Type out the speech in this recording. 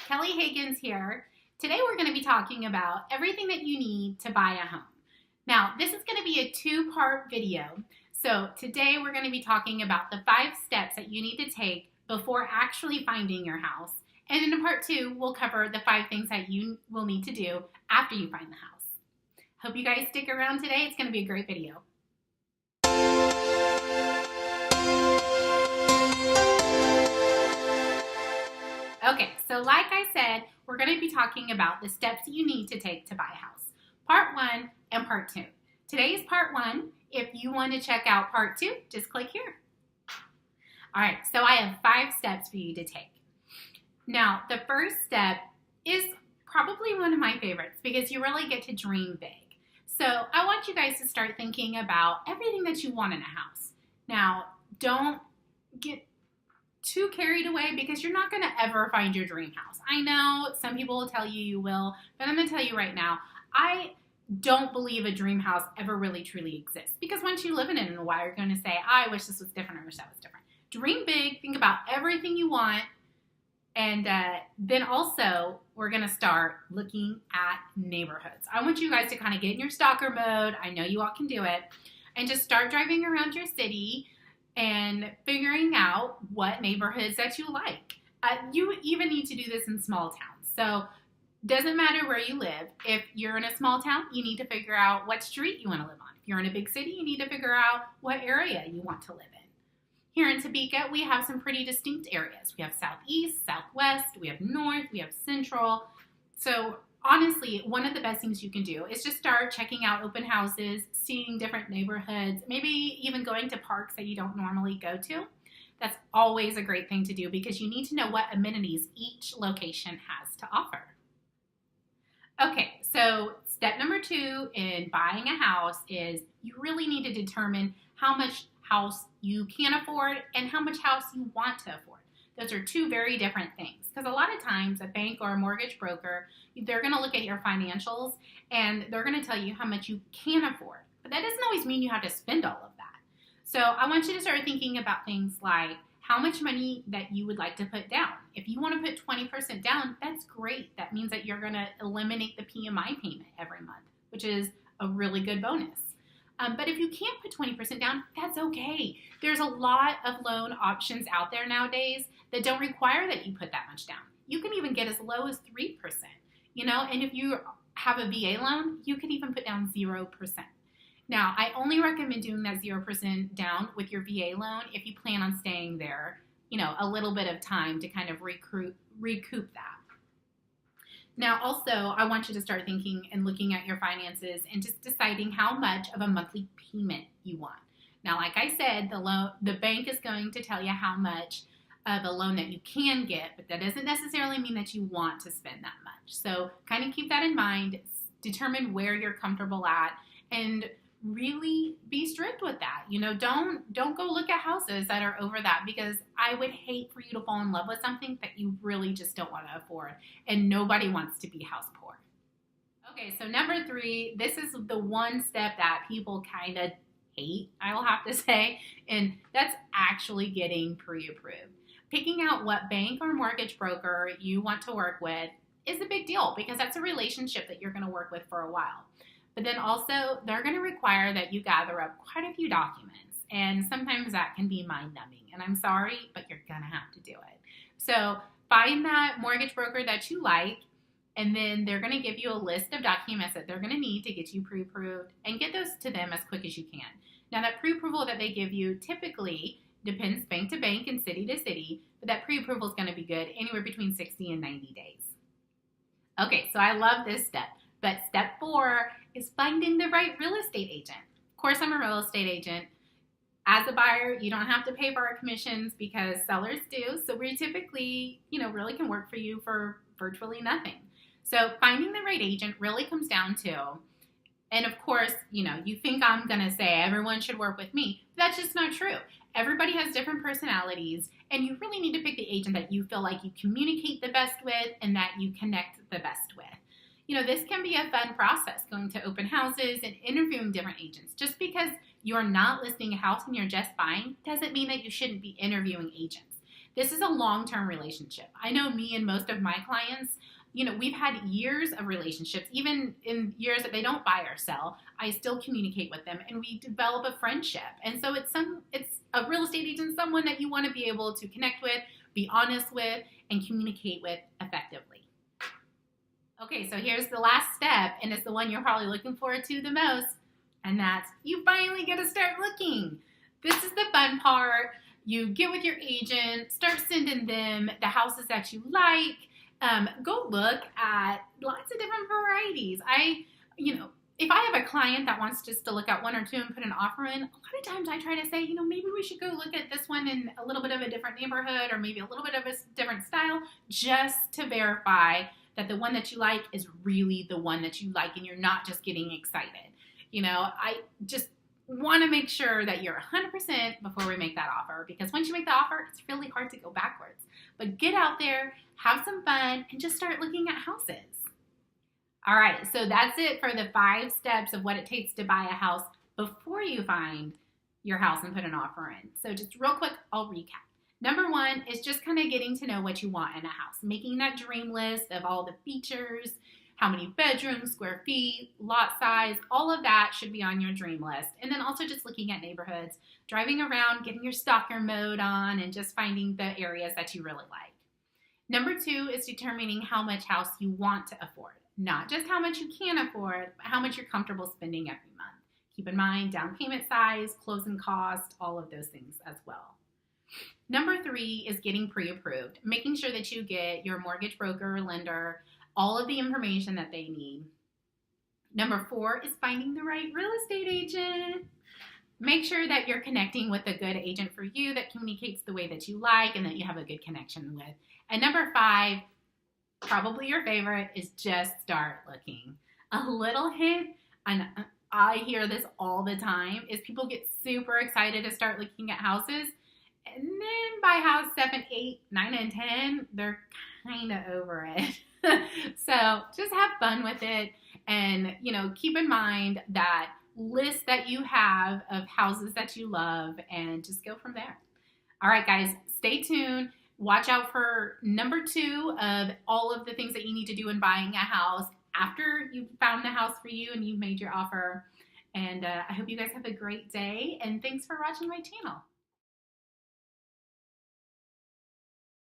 Kelli Higgins here. Today we're going to be talking about everything that you need to buy a home. Now, this is going to be a two-part video. So today we're going to be talking about the 5 steps that you need to take before actually finding your house. And in part 2, we'll cover the 5 things that you will need to do after you find the house. Hope you guys stick around today. It's going to be a great video. Okay, so like I said, we're going to be talking about the steps that you need to take to buy a house. Part 1 and part 2. Today is part 1. If you want to check out part 2, just click here. All right, so I have 5 steps for you to take. Now, the first step is probably one of my favorites because you really get to dream big. So I want you guys to start thinking about everything that you want in a house. Now, don't get too carried away because you're not going to ever find your dream house. I know some people will tell you you will, but I'm going to tell you right now, I don't believe a dream house ever really truly exists because once you live in it in a while, you're going to say, I wish this was different, I wish that was different. Dream big, think about everything you want, and then also we're going to start looking at neighborhoods. I want you guys to kind of get in your stalker mode. I know you all can do it, and just start driving around your city and figuring out what neighborhoods that you like. You even need to do this in small towns. So doesn't matter where you live. If you're in a small town, you need to figure out what street you want to live on. If you're in a big city, you need to figure out what area you want to live in. Here in Topeka, we have some pretty distinct areas. We have southeast, southwest, we have north, we have central. So honestly, one of the best things you can do is just start checking out open houses, seeing different neighborhoods, maybe even going to parks that you don't normally go to. That's always a great thing to do because you need to know what amenities each location has to offer. Okay, so step number 2 in buying a house is you really need to determine how much house you can afford and how much house you want to afford. Those are 2 very different things because a lot of times a bank or a mortgage broker, they're going to look at your financials and they're going to tell you how much you can afford. But that doesn't always mean you have to spend all of that. So I want you to start thinking about things like how much money that you would like to put down. If you want to put 20% down, that's great. That means that you're going to eliminate the PMI payment every month, which is a really good bonus. But if you can't put 20% down, that's okay. There's a lot of loan options out there nowadays that don't require that you put that much down. You can even get as low as 3%, and if you have a VA loan, you can even put down 0%. Now, I only recommend doing that 0% down with your VA loan if you plan on staying there, a little bit of time to kind of recoup that. Now, also, I want you to start thinking and looking at your finances and just deciding how much of a monthly payment you want. Now, like I said, the bank is going to tell you how much of a loan that you can get, but that doesn't necessarily mean that you want to spend that much. So kind of keep that in mind, determine where you're comfortable at, and really be strict with that. Don't go look at houses that are over that because I would hate for you to fall in love with something that you really just don't want to afford, and nobody wants to be house poor. Okay, so number 3, this is the one step that people kind of hate, I will have to say, and that's actually getting pre-approved. Picking out what bank or mortgage broker you want to work with is a big deal because that's a relationship that you're going to work with for a while. But then also, they're going to require that you gather up quite a few documents, and sometimes that can be mind-numbing, and I'm sorry, but you're going to have to do it. So find that mortgage broker that you like, and then they're going to give you a list of documents that they're going to need to get you pre-approved, and get those to them as quick as you can. Now, that pre-approval that they give you typically depends bank to bank and city to city, but that pre-approval is going to be good anywhere between 60 and 90 days. Okay, so I love this step. But step 4 is finding the right real estate agent. Of course, I'm a real estate agent. As a buyer, you don't have to pay for our commissions because sellers do. So we typically, really can work for you for virtually nothing. So finding the right agent really comes down to, and of course, you think I'm going to say everyone should work with me. That's just not true. Everybody has different personalities, and you really need to pick the agent that you feel like you communicate the best with and that you connect the best with. This can be a fun process, going to open houses and interviewing different agents. Just because you're not listing a house and you're just buying doesn't mean that you shouldn't be interviewing agents. This is a long-term relationship. I know me and most of my clients, we've had years of relationships, even in years that they don't buy or sell. I still communicate with them and we develop a friendship. And so it's a real estate agent, someone that you want to be able to connect with, be honest with, and communicate with effectively. Okay, so here's the last step, and it's the one you're probably looking forward to the most, and that's you finally get to start looking. This is the fun part. You get with your agent, start sending them the houses that you like. Go look at lots of different varieties. If I have a client that wants just to look at one or two and put an offer in, a lot of times I try to say, maybe we should go look at this one in a little bit of a different neighborhood or maybe a little bit of a different style, just to verify that the one that you like is really the one that you like and you're not just getting excited. I just want to make sure that you're 100% before we make that offer, because once you make the offer, it's really hard to go backwards. But get out there, have some fun, and just start looking at houses. All right, so that's it for the 5 steps of what it takes to buy a house before you find your house and put an offer in. So just real quick, I'll recap. Number 1 is just kind of getting to know what you want in a house, making that dream list of all the features, how many bedrooms, square feet, lot size, all of that should be on your dream list. And then also just looking at neighborhoods, driving around, getting your stalker mode on, and just finding the areas that you really like. Number 2 is determining how much house you want to afford. Not just how much you can afford, but how much you're comfortable spending every month. Keep in mind down payment size, closing cost, all of those things as well. Number 3 is getting pre-approved, making sure that you get your mortgage broker or lender all of the information that they need. Number 4 is finding the right real estate agent. Make sure that you're connecting with a good agent for you that communicates the way that you like and that you have a good connection with. And number 5, probably your favorite, is just start looking. A little hint, and I hear this all the time, is people get super excited to start looking at houses, and then by house 7, 8, 9, and 10, they're kind of over it. So just have fun with it, and keep in mind that list that you have of houses that you love, and just go from there. All right, guys, stay tuned. Watch out for number 2 of all of the things that you need to do in buying a house after you've found the house for you and you've made your offer. And I hope you guys have a great day, and thanks for watching my channel.